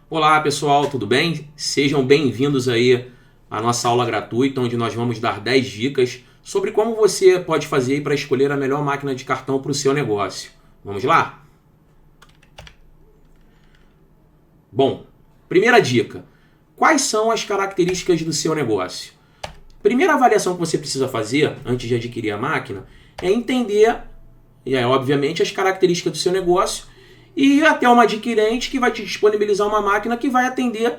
Olá pessoal, tudo bem? Sejam bem-vindos aí à nossa aula gratuita, onde nós vamos dar 10 dicas sobre como você pode fazer para escolher a melhor máquina de cartão para o seu negócio. Vamos lá? Bom, primeira dica: quais são as características do seu negócio? Primeira avaliação que você precisa fazer antes de adquirir a máquina é entender, obviamente, as características do seu negócio e até uma adquirente que vai te disponibilizar uma máquina que vai atender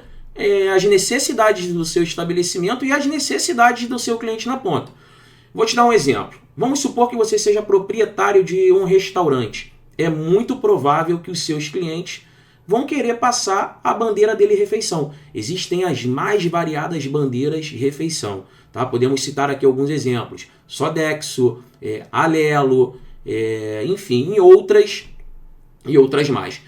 as necessidades do seu estabelecimento e as necessidades do seu cliente na ponta. Vou te dar um exemplo. Vamos supor que você seja proprietário de um restaurante. É muito provável que os seus clientes vão querer passar a bandeira dele refeição. Existem as mais variadas bandeiras refeição. Tá? Podemos citar aqui alguns exemplos. Sodexo, Alelo, enfim, e outras mais.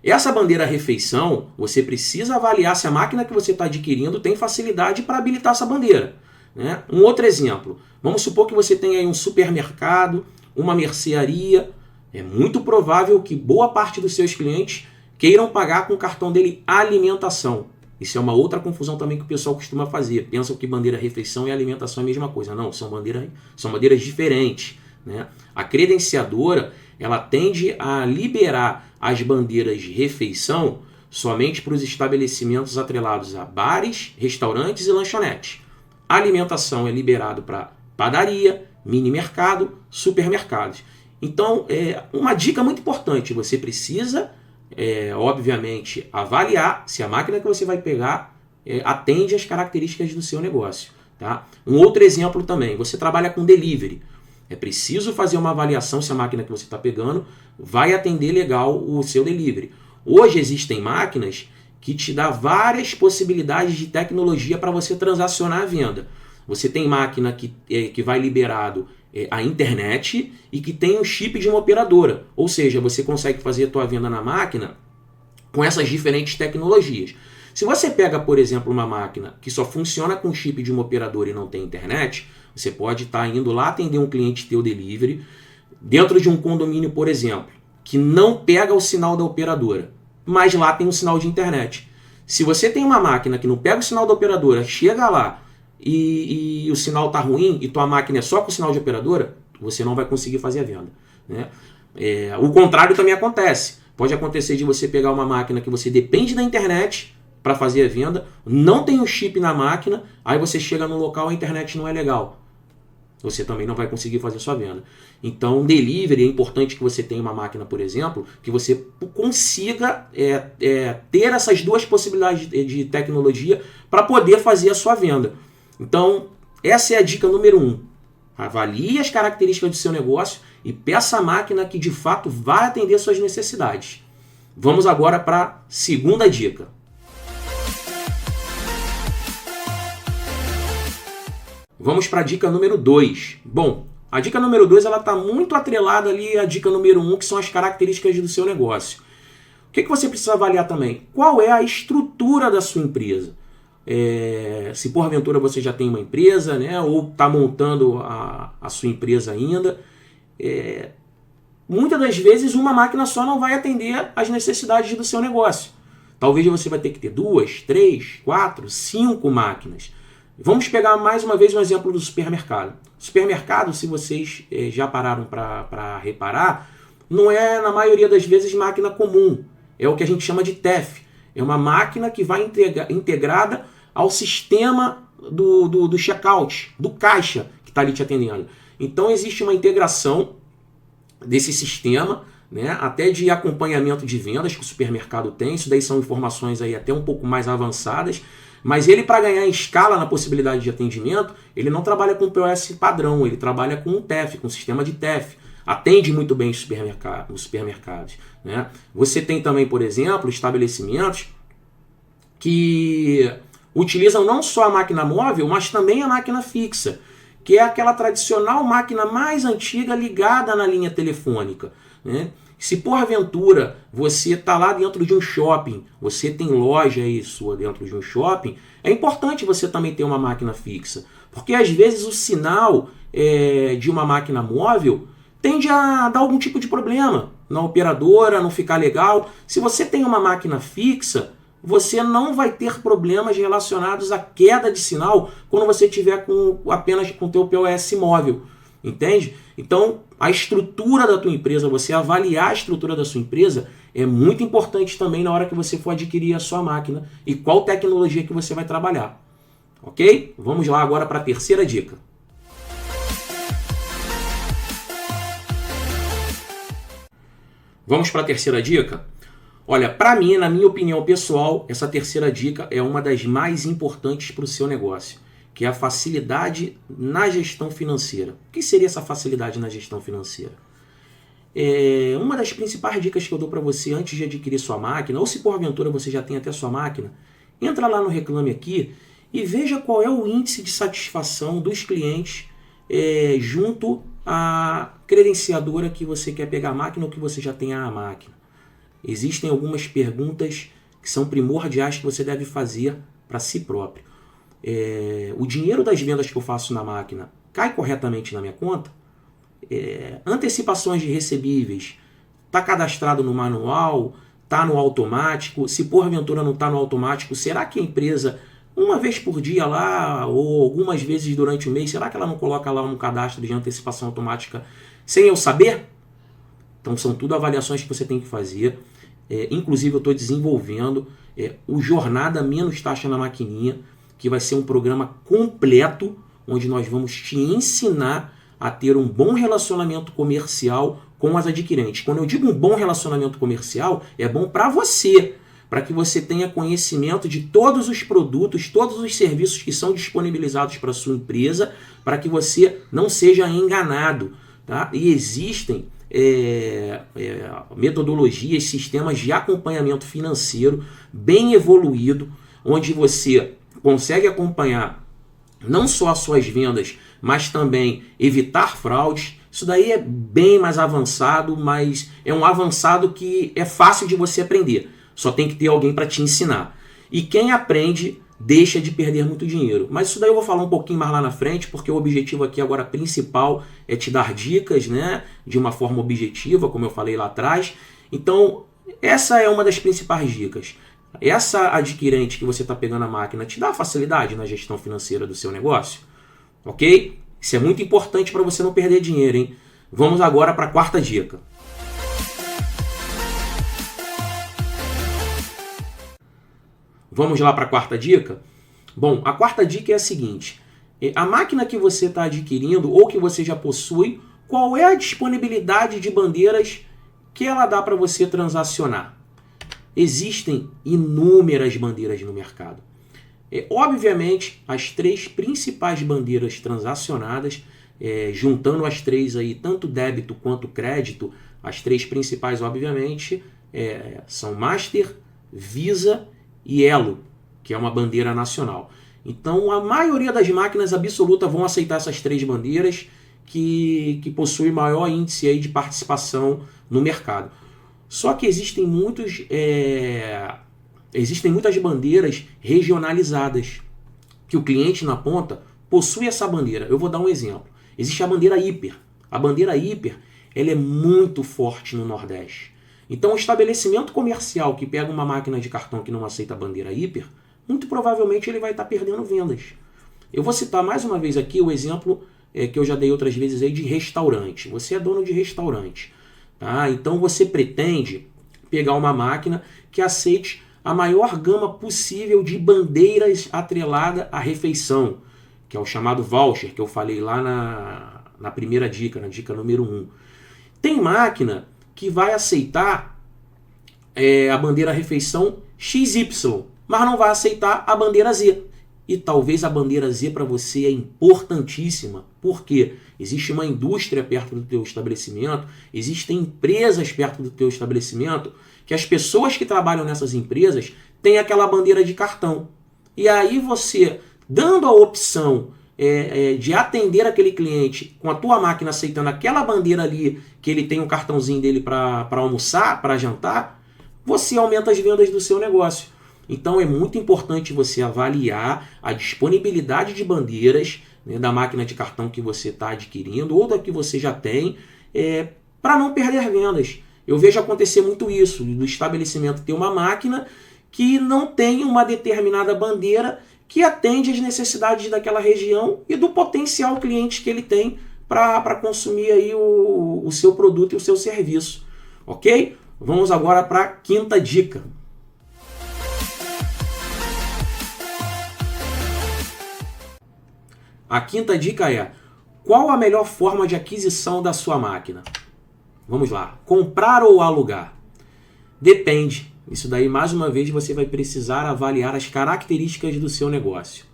Essa bandeira refeição, você precisa avaliar se a máquina que você está adquirindo tem facilidade para habilitar essa bandeira. Né? Um outro exemplo, vamos supor que você tenha aí um supermercado, uma mercearia. É muito provável que boa parte dos seus clientes queiram pagar com o cartão dele alimentação. Isso é uma outra confusão também que o pessoal costuma fazer. Pensam que bandeira refeição e alimentação é a mesma coisa. Não, são bandeiras diferentes. Né? A credenciadora, ela tende a liberar as bandeiras de refeição somente para os estabelecimentos atrelados a bares, restaurantes e lanchonetes. A alimentação é liberado para padaria, mini mercado, supermercados. Então, uma dica muito importante: você precisa, obviamente, avaliar se a máquina que você vai pegar atende às características do seu negócio. Tá? Um outro exemplo também: você trabalha com delivery. É preciso fazer uma avaliação se a máquina que você está pegando vai atender legal o seu delivery. Hoje existem máquinas que te dão várias possibilidades de tecnologia para você transacionar a venda. Você tem máquina que vai liberado a internet e que tem um chip de uma operadora. Ou seja, você consegue fazer a tua venda na máquina com essas diferentes tecnologias. Se você pega, por exemplo, uma máquina que só funciona com chip de uma operadora e não tem internet, você pode estar indo lá atender um cliente teu delivery dentro de um condomínio, por exemplo, que não pega o sinal da operadora, mas lá tem um sinal de internet. Se você tem uma máquina que não pega o sinal da operadora, chega lá e o sinal está ruim e tua máquina é só com o sinal de operadora, você não vai conseguir fazer a venda. Né? O contrário também acontece. Pode acontecer de você pegar uma máquina que você depende da internet para fazer a venda, não tem um chip na máquina, aí você chega no local e a internet não é legal. Você também não vai conseguir fazer sua venda. Então, delivery, é importante que você tenha uma máquina, por exemplo, que você consiga ter essas duas possibilidades de tecnologia para poder fazer a sua venda. Então, essa é a dica número 1. Avalie as características do seu negócio e peça a máquina que de fato vai atender suas necessidades. Vamos agora para a segunda dica. Vamos para a dica número 2. Bom, a dica número 2 está muito atrelada ali à dica número 1, que são as características do seu negócio. O que você precisa avaliar também? Qual é a estrutura da sua empresa? Se porventura você já tem uma empresa, né, ou está montando a sua empresa ainda, muitas das vezes uma máquina só não vai atender às necessidades do seu negócio. Talvez você vai ter que ter 2, 3, 4, 5 máquinas. Vamos pegar mais uma vez um exemplo do supermercado. Supermercado, se vocês já pararam para reparar, não é na maioria das vezes máquina comum. É o que a gente chama de TEF. É uma máquina que vai integrada ao sistema do checkout, do caixa que está ali te atendendo. Então existe uma integração desse sistema, né, até de acompanhamento de vendas que o supermercado tem. Isso daí são informações aí até um pouco mais avançadas. Mas ele, para ganhar escala na possibilidade de atendimento, ele não trabalha com POS padrão, ele trabalha com um TEF, com um sistema de TEF. Atende muito bem os supermercados. Né? Você tem também, por exemplo, estabelecimentos que utilizam não só a máquina móvel, mas também a máquina fixa, que é aquela tradicional máquina mais antiga ligada na linha telefônica. Né? Se porventura você está lá dentro de um shopping, você tem loja aí sua dentro de um shopping, é importante você também ter uma máquina fixa. Porque às vezes o sinal de uma máquina móvel tende a dar algum tipo de problema na operadora, não ficar legal. Se você tem uma máquina fixa, você não vai ter problemas relacionados à queda de sinal quando você tiver apenas com o teu POS móvel, entende? Então, a estrutura da tua empresa, você avaliar a estrutura da sua empresa é muito importante também na hora que você for adquirir a sua máquina e qual tecnologia que você vai trabalhar, ok? Vamos lá agora para a terceira dica. Vamos para a terceira dica? Olha, para mim, na minha opinião pessoal, essa terceira dica é uma das mais importantes para o seu negócio, que é a facilidade na gestão financeira. O que seria essa facilidade na gestão financeira? Uma das principais dicas que eu dou para você antes de adquirir sua máquina, ou se porventura você já tem até sua máquina, entra lá no Reclame Aqui e veja qual é o índice de satisfação dos clientes junto à credenciadora que você quer pegar a máquina ou que você já tem a máquina. Existem algumas perguntas que são primordiais que você deve fazer para si próprio. O dinheiro das vendas que eu faço na máquina cai corretamente na minha conta? Antecipações de recebíveis, está cadastrado no manual, está no automático? Se porventura não está no automático, será que a empresa, uma vez por dia lá, ou algumas vezes durante o mês, será que ela não coloca lá um cadastro de antecipação automática sem eu saber? Então são tudo avaliações que você tem que fazer. Inclusive eu estou desenvolvendo o Jornada Menos Taxa na Maquininha, que vai ser um programa completo, onde nós vamos te ensinar a ter um bom relacionamento comercial com as adquirentes. Quando eu digo um bom relacionamento comercial, é bom para você, para que você tenha conhecimento de todos os produtos, todos os serviços que são disponibilizados para a sua empresa, para que você não seja enganado. Tá? E existem metodologias, sistemas de acompanhamento financeiro bem evoluído, onde você consegue acompanhar não só as suas vendas, mas também evitar fraudes. Isso daí é bem mais avançado, mas é um avançado que é fácil de você aprender. Só tem que ter alguém para te ensinar. E quem aprende deixa de perder muito dinheiro. Mas isso daí eu vou falar um pouquinho mais lá na frente, porque o objetivo aqui agora principal é te dar dicas, né, de uma forma objetiva, como eu falei lá atrás. Então, essa é uma das principais dicas. Essa adquirente que você está pegando a máquina te dá facilidade na gestão financeira do seu negócio? Ok? Isso é muito importante para você não perder dinheiro, hein? Vamos agora para a quarta dica. Vamos lá para a quarta dica? Bom, a quarta dica é a seguinte. A máquina que você está adquirindo ou que você já possui, qual é a disponibilidade de bandeiras que ela dá para você transacionar? Existem inúmeras bandeiras no mercado. Obviamente, as três principais bandeiras transacionadas, juntando as três aí, tanto débito quanto crédito, as três principais, obviamente, são Master, Visa e Elo, que é uma bandeira nacional. Então, a maioria das máquinas absolutas vão aceitar essas três bandeiras que possuem maior índice aí de participação no mercado. Só que existem muitas bandeiras regionalizadas, que o cliente na ponta possui essa bandeira. Eu vou dar um exemplo. Existe a bandeira Hiper. A bandeira Hiper ela é muito forte no Nordeste. Então, o estabelecimento comercial que pega uma máquina de cartão que não aceita a bandeira Hiper, muito provavelmente ele vai estar perdendo vendas. Eu vou citar mais uma vez aqui o exemplo que eu já dei outras vezes aí de restaurante. Você é dono de restaurante. Tá? Então, você pretende pegar uma máquina que aceite a maior gama possível de bandeiras atrelada à refeição, que é o chamado voucher, que eu falei lá na primeira dica, na dica número 1. Tem máquina que vai aceitar a bandeira refeição XY, mas não vai aceitar a bandeira Z. E talvez a bandeira Z para você é importantíssima, porque existe uma indústria perto do teu estabelecimento, existem empresas perto do teu estabelecimento, que as pessoas que trabalham nessas empresas têm aquela bandeira de cartão. E aí você, dando a opção de atender aquele cliente com a tua máquina aceitando aquela bandeira ali, que ele tem um cartãozinho dele para almoçar, para jantar, você aumenta as vendas do seu negócio. Então é muito importante você avaliar a disponibilidade de bandeiras, né, da máquina de cartão que você está adquirindo ou da que você já tem, para não perder vendas. Eu vejo acontecer muito isso, do estabelecimento ter uma máquina que não tem uma determinada bandeira que atende às necessidades daquela região e do potencial cliente que ele tem para consumir aí o seu produto e o seu serviço. Ok? Vamos agora para a quinta dica. A quinta dica é: qual a melhor forma de aquisição da sua máquina? Vamos lá. Comprar ou alugar? Depende. Isso daí, mais uma vez, você vai precisar avaliar as características do seu negócio.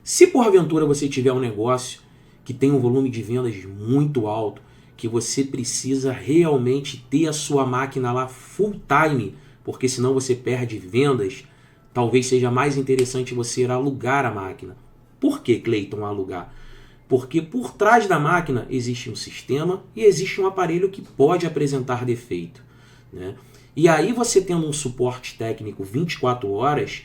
Se porventura você tiver um negócio que tem um volume de vendas muito alto, que você precisa realmente ter a sua máquina lá full time, porque senão você perde vendas, talvez seja mais interessante você ir alugar a máquina. Por que, Cleiton, alugar? Porque por trás da máquina existe um sistema e existe um aparelho que pode apresentar defeito, né? E aí você tendo um suporte técnico 24 horas,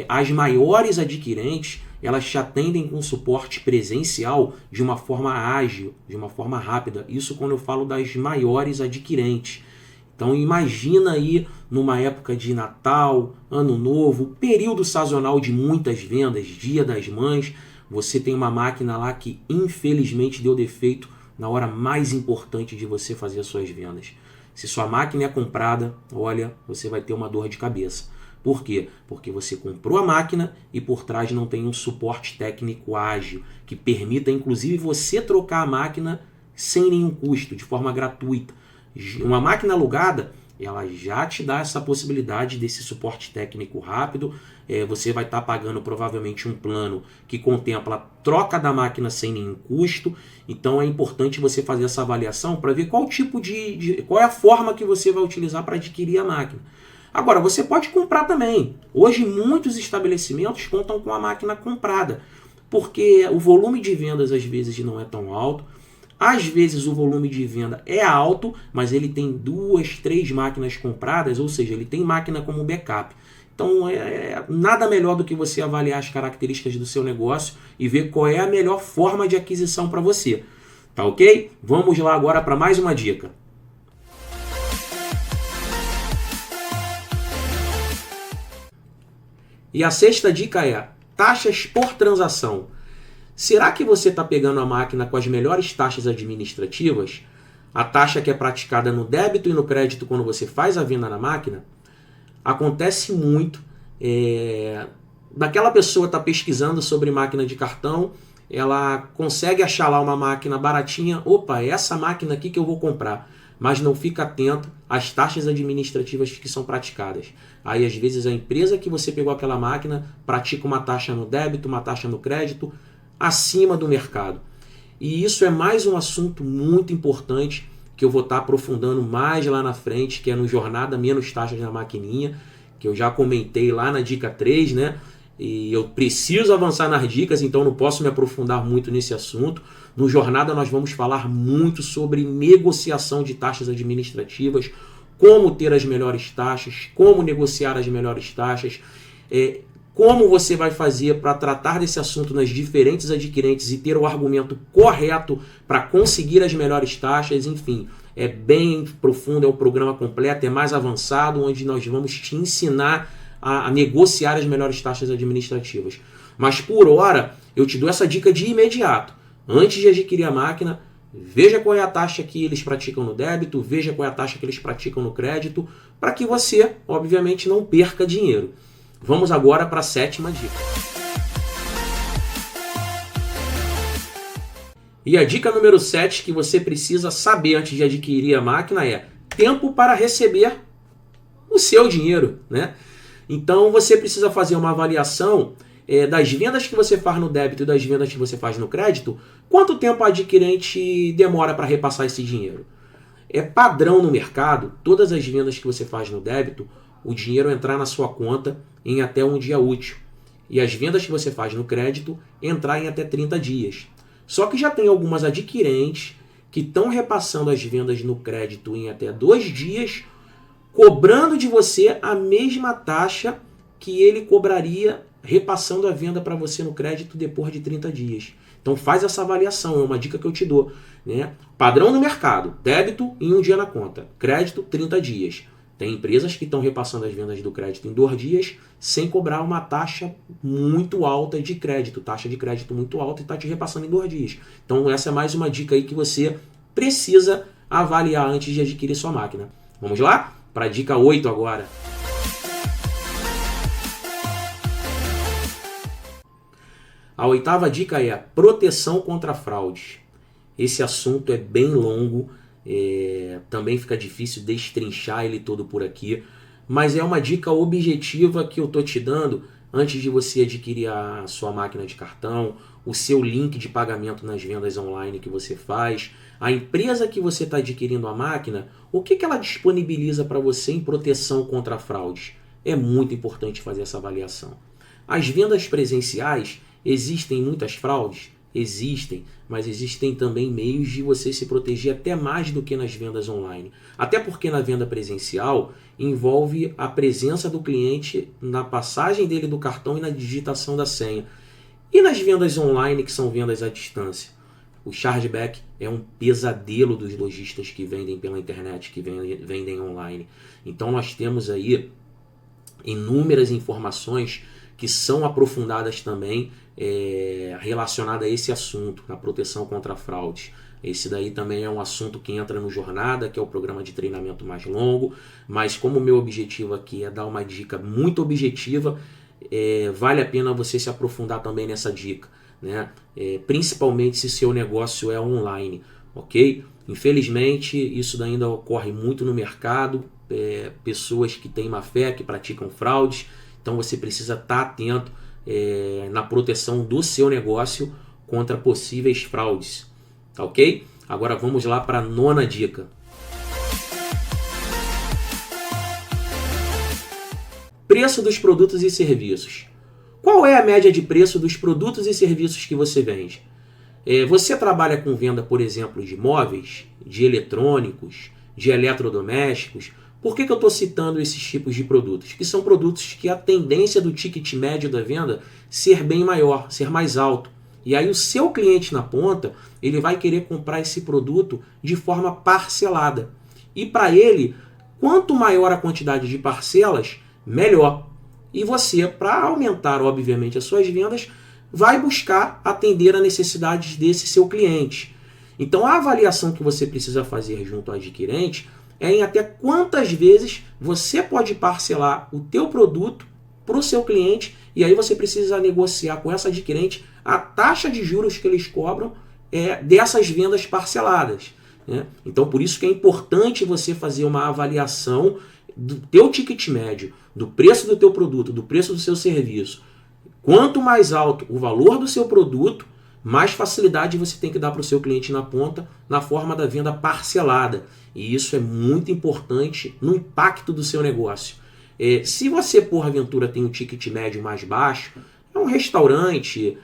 as maiores adquirentes, elas te atendem com suporte presencial de uma forma ágil, de uma forma rápida. Isso quando eu falo das maiores adquirentes. Então imagina aí numa época de Natal, Ano Novo, período sazonal de muitas vendas, Dia das Mães, você tem uma máquina lá que infelizmente deu defeito na hora mais importante de você fazer as suas vendas. Se sua máquina é comprada, olha, você vai ter uma dor de cabeça. Por quê? Porque você comprou a máquina e por trás não tem um suporte técnico ágil, que permita inclusive você trocar a máquina sem nenhum custo, de forma gratuita. Uma máquina alugada, ela já te dá essa possibilidade desse suporte técnico rápido. Você vai estar pagando provavelmente um plano que contempla a troca da máquina sem nenhum custo. Então é importante você fazer essa avaliação para ver qual tipo qual é a forma que você vai utilizar para adquirir a máquina. Agora, você pode comprar também. Hoje muitos estabelecimentos contam com a máquina comprada, porque o volume de vendas às vezes não é tão alto. Às vezes o volume de venda é alto, mas ele tem 2, 3 máquinas compradas, ou seja, ele tem máquina como backup. Então nada melhor do que você avaliar as características do seu negócio e ver qual é a melhor forma de aquisição para você. Tá ok? Vamos lá agora para mais uma dica. E a sexta dica é taxas por transação. Será que você está pegando a máquina com as melhores taxas administrativas? A taxa que é praticada no débito e no crédito quando você faz a venda na máquina? Acontece muito. Daquela pessoa está pesquisando sobre máquina de cartão, ela consegue achar lá uma máquina baratinha. Opa, é essa máquina aqui que eu vou comprar. Mas não fica atento às taxas administrativas que são praticadas. Aí, às vezes, a empresa que você pegou aquela máquina pratica uma taxa no débito, uma taxa no crédito, acima do mercado. E isso é mais um assunto muito importante que eu vou estar aprofundando mais lá na frente, que é no Jornada Menos Taxas na Maquininha, que eu já comentei lá na dica 3, né? E eu preciso avançar nas dicas, então não posso me aprofundar muito nesse assunto. No Jornada nós vamos falar muito sobre negociação de taxas administrativas, como ter as melhores taxas, como negociar as melhores taxas, como você vai fazer para tratar desse assunto nas diferentes adquirentes e ter o argumento correto para conseguir as melhores taxas, enfim. É bem profundo, é um programa completo, é mais avançado, onde nós vamos te ensinar a negociar as melhores taxas administrativas. Mas por hora, eu te dou essa dica de imediato. Antes de adquirir a máquina, veja qual é a taxa que eles praticam no débito, veja qual é a taxa que eles praticam no crédito, para que você, obviamente, não perca dinheiro. Vamos agora para a sétima dica. E a dica número 7 que você precisa saber antes de adquirir a máquina é tempo para receber o seu dinheiro, né? Então você precisa fazer uma avaliação das vendas que você faz no débito e das vendas que você faz no crédito. Quanto tempo a adquirente demora para repassar esse dinheiro? É padrão no mercado, todas as vendas que você faz no débito, o dinheiro entrar na sua conta em até um dia útil. E as vendas que você faz no crédito entrar em até 30 dias. Só que já tem algumas adquirentes que estão repassando as vendas no crédito em até 2 dias, cobrando de você a mesma taxa que ele cobraria repassando a venda para você no crédito depois de 30 dias. Então faz essa avaliação, é uma dica que eu te dou, né? Padrão no mercado, débito em um dia na conta, crédito 30 dias. Tem empresas que estão repassando as vendas do crédito em 2 dias sem cobrar uma taxa muito alta de crédito, taxa de crédito muito alta, e está te repassando em 2 dias. Então essa é mais uma dica aí que você precisa avaliar antes de adquirir sua máquina. Vamos lá? Para a dica 8 agora. A 8ª dica é a proteção contra fraudes. Esse assunto é bem longo, também fica difícil destrinchar ele todo por aqui, mas é uma dica objetiva que eu estou te dando antes de você adquirir a sua máquina de cartão, o seu link de pagamento nas vendas online que você faz, a empresa que você está adquirindo a máquina, o que ela disponibiliza para você em proteção contra fraudes. É muito importante fazer essa avaliação. As vendas presenciais, existem muitas fraudes? Existem, mas existem também meios de você se proteger até mais do que nas vendas online. Até porque na venda presencial envolve a presença do cliente na passagem dele do cartão e na digitação da senha. E nas vendas online, que são vendas à distância? O chargeback é um pesadelo dos lojistas que vendem pela internet, que vendem online. Então nós temos aí inúmeras informações que são aprofundadas também relacionadas a esse assunto, na proteção contra fraudes. Esse daí também é um assunto que entra no Jornada, que é o programa de treinamento mais longo, mas como o meu objetivo aqui é dar uma dica muito objetiva, vale a pena você se aprofundar também nessa dica, né? Principalmente se seu negócio é online, ok? Infelizmente, isso ainda ocorre muito no mercado, pessoas que têm má fé, que praticam fraudes, então você precisa estar atento na proteção do seu negócio contra possíveis fraudes, tá ok? Agora vamos lá para a 9ª dica. Preço dos produtos e serviços. Qual é a média de preço dos produtos e serviços que você vende? Você trabalha com venda, por exemplo, de móveis, de eletrônicos, de eletrodomésticos. Por que eu estou citando esses tipos de produtos? Que são produtos que a tendência do ticket médio da venda ser bem maior, ser mais alto. E aí o seu cliente na ponta, ele vai querer comprar esse produto de forma parcelada. E para ele, quanto maior a quantidade de parcelas, melhor. E você, para aumentar, obviamente, as suas vendas, vai buscar atender a necessidades desse seu cliente. Então a avaliação que você precisa fazer junto ao adquirente é em até quantas vezes você pode parcelar o teu produto para o seu cliente, e aí você precisa negociar com essa adquirente a taxa de juros que eles cobram dessas vendas parceladas, né? Então por isso que é importante você fazer uma avaliação do teu ticket médio, do preço do teu produto, do preço do seu serviço. Quanto mais alto o valor do seu produto, mais facilidade você tem que dar para o seu cliente na ponta na forma da venda parcelada. E isso é muito importante no impacto do seu negócio. Se você, porventura, tem um ticket médio mais baixo, é um restaurante,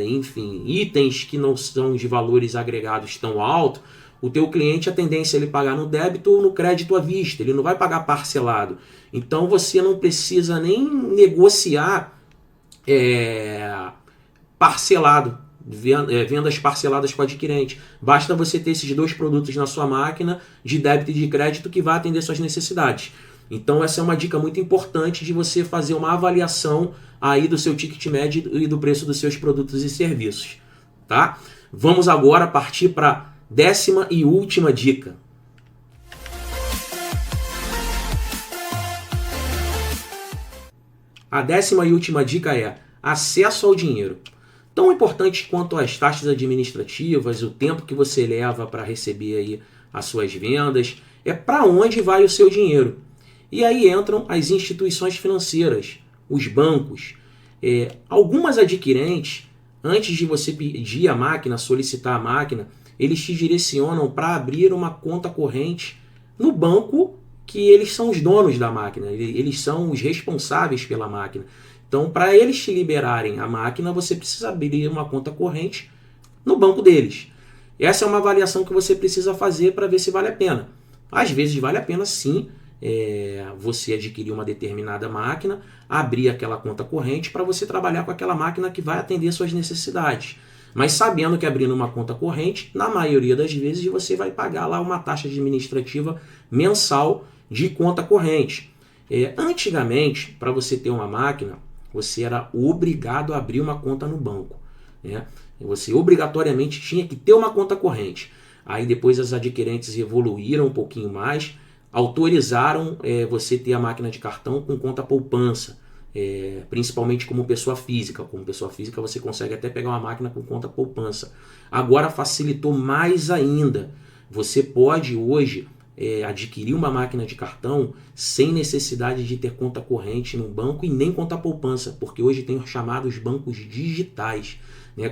enfim, itens que não são de valores agregados tão altos, o teu cliente, a tendência é ele pagar no débito ou no crédito à vista, ele não vai pagar parcelado. Então você não precisa nem negociar parcelado, vendas parceladas com o adquirente. Basta você ter esses 2 produtos na sua máquina de débito e de crédito que vai atender suas necessidades. Então essa é uma dica muito importante de você fazer uma avaliação aí do seu ticket médio e do preço dos seus produtos e serviços, tá? Vamos agora partir para a 10ª e última dica. A 10ª e última dica é acesso ao dinheiro. Tão importante quanto as taxas administrativas, o tempo que você leva para receber aí as suas vendas, é para onde vai o seu dinheiro. E aí entram as instituições financeiras, os bancos. Algumas adquirentes, antes de você pedir a máquina, solicitar a máquina, eles te direcionam para abrir uma conta corrente no banco que eles são os donos da máquina, eles são os responsáveis pela máquina. Então, para eles te liberarem a máquina, você precisa abrir uma conta corrente no banco deles. Essa é uma avaliação que você precisa fazer para ver se vale a pena. Às vezes vale a pena sim, você adquirir uma determinada máquina, abrir aquela conta corrente para você trabalhar com aquela máquina que vai atender suas necessidades. Mas sabendo que abrindo uma conta corrente, na maioria das vezes você vai pagar lá uma taxa administrativa mensal de conta corrente. Antigamente, para você ter uma máquina, você era obrigado a abrir uma conta no banco, né? Você obrigatoriamente tinha que ter uma conta corrente. Aí depois as adquirentes evoluíram um pouquinho mais, autorizaram você ter a máquina de cartão com conta poupança, principalmente como pessoa física. Como pessoa física você consegue até pegar uma máquina com conta poupança. Agora facilitou mais ainda. Você pode hoje adquirir uma máquina de cartão sem necessidade de ter conta corrente no banco e nem conta poupança, porque hoje tem os chamados bancos digitais.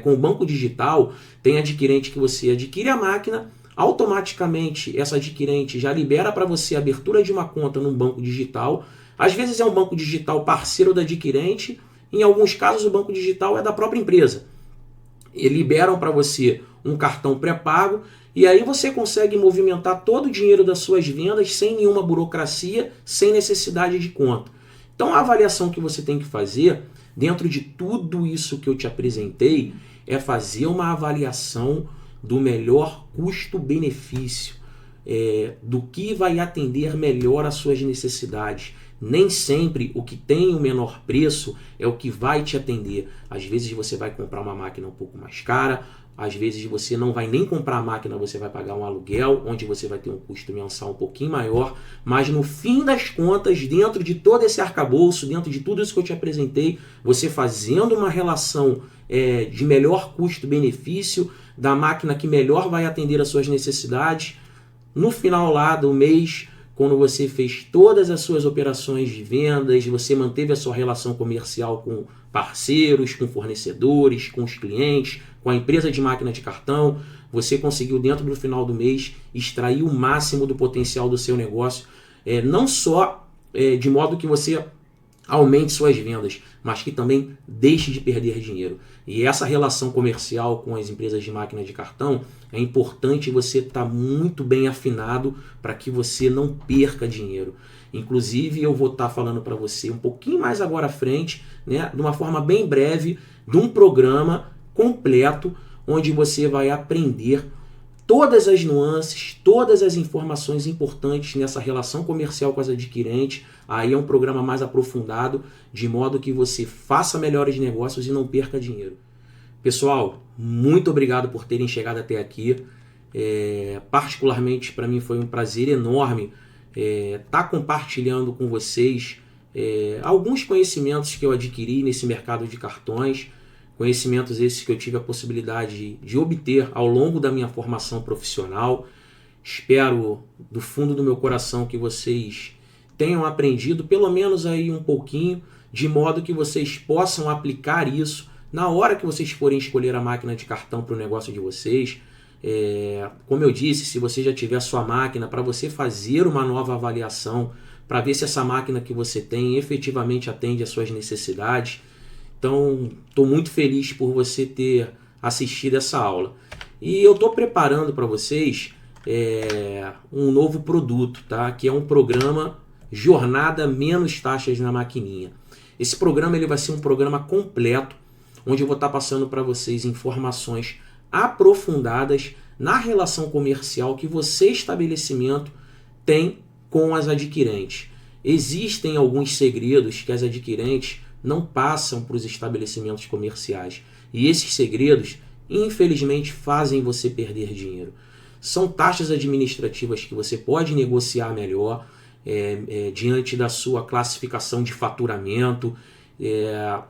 Com o banco digital, tem adquirente que você adquire a máquina, automaticamente essa adquirente já libera para você a abertura de uma conta num banco digital. Às vezes é um banco digital parceiro da adquirente, em alguns casos o banco digital é da própria empresa. E liberam para você um cartão pré-pago e aí você consegue movimentar todo o dinheiro das suas vendas sem nenhuma burocracia, sem necessidade de conta. Então a avaliação que você tem que fazer, dentro de tudo isso que eu te apresentei, é fazer uma avaliação do melhor custo-benefício, do que vai atender melhor às suas necessidades. Nem sempre o que tem o menor preço é o que vai te atender. Às vezes você vai comprar uma máquina um pouco mais cara, às vezes você não vai nem comprar a máquina, você vai pagar um aluguel, onde você vai ter um custo mensal um pouquinho maior, mas no fim das contas, dentro de todo esse arcabouço, dentro de tudo isso que eu te apresentei, você fazendo uma relação de melhor custo-benefício, da máquina que melhor vai atender às suas necessidades, no final lá do mês, quando você fez todas as suas operações de vendas, você manteve a sua relação comercial com parceiros, com fornecedores, com os clientes, com a empresa de máquina de cartão, você conseguiu dentro do final do mês extrair o máximo do potencial do seu negócio, não só de modo que você aumente suas vendas, mas que também deixe de perder dinheiro. E essa relação comercial com as empresas de máquina de cartão, é importante você estar muito bem afinado para que você não perca dinheiro. Inclusive, eu vou estar falando para você um pouquinho mais agora à frente, né, de uma forma bem breve, de um programa completo, onde você vai aprender todas as nuances, todas as informações importantes nessa relação comercial com as adquirentes. Aí é um programa mais aprofundado, de modo que você faça melhores negócios e não perca dinheiro. Pessoal, muito obrigado por terem chegado até aqui. Particularmente para mim foi um prazer enorme estar compartilhando com vocês alguns conhecimentos que eu adquiri nesse mercado de cartões. Conhecimentos esses que eu tive a possibilidade de obter ao longo da minha formação profissional. Espero do fundo do meu coração que vocês tenham aprendido pelo menos aí um pouquinho, de modo que vocês possam aplicar isso na hora que vocês forem escolher a máquina de cartão para o negócio de vocês. Como eu disse, se você já tiver a sua máquina, para você fazer uma nova avaliação, para ver se essa máquina que você tem efetivamente atende às suas necessidades. Então, estou muito feliz por você ter assistido essa aula. E eu estou preparando para vocês um novo produto, tá? Que é um programa Jornada Menos Taxas na Maquininha. Esse programa ele vai ser um programa completo, onde eu vou estar passando para vocês informações aprofundadas na relação comercial que você, estabelecimento, tem com as adquirentes. Existem alguns segredos que as adquirentes não passam para os estabelecimentos comerciais. E esses segredos, infelizmente, fazem você perder dinheiro. São taxas administrativas que você pode negociar melhor diante da sua classificação de faturamento.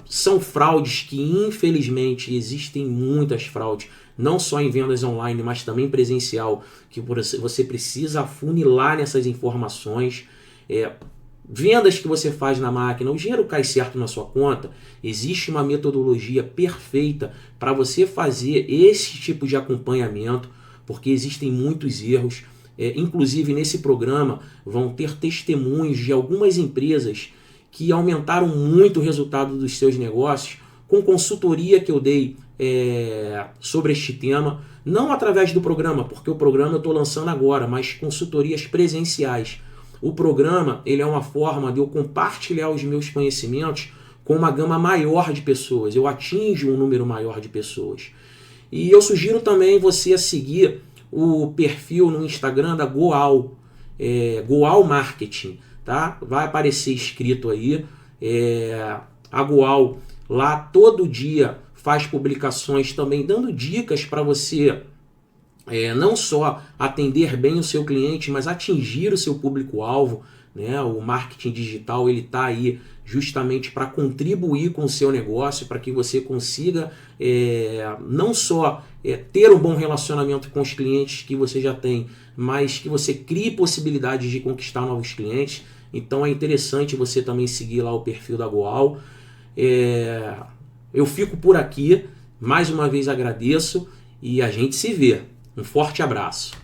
São fraudes que, infelizmente, existem muitas fraudes, não só em vendas online, mas também presencial, que você precisa afunilar nessas informações. Vendas que você faz na máquina, o dinheiro cai certo na sua conta. Existe uma metodologia perfeita para você fazer esse tipo de acompanhamento, porque existem muitos erros. Inclusive, nesse programa, vão ter testemunhos de algumas empresas que aumentaram muito o resultado dos seus negócios com consultoria que eu dei sobre este tema, não através do programa, porque o programa eu estou lançando agora, mas consultorias presenciais. O programa ele é uma forma de eu compartilhar os meus conhecimentos com uma gama maior de pessoas. Eu atinjo um número maior de pessoas. E eu sugiro também você a seguir o perfil no Instagram da Goal. Goal Marketing, tá? Vai aparecer escrito aí. A Goal lá todo dia faz publicações também dando dicas para você não só atender bem o seu cliente, mas atingir o seu público-alvo, né? O marketing digital ele está aí justamente para contribuir com o seu negócio, para que você consiga não só ter um bom relacionamento com os clientes que você já tem, mas que você crie possibilidades de conquistar novos clientes. Então é interessante você também seguir lá o perfil da Goal. Eu fico por aqui, mais uma vez agradeço e a gente se vê. Um forte abraço.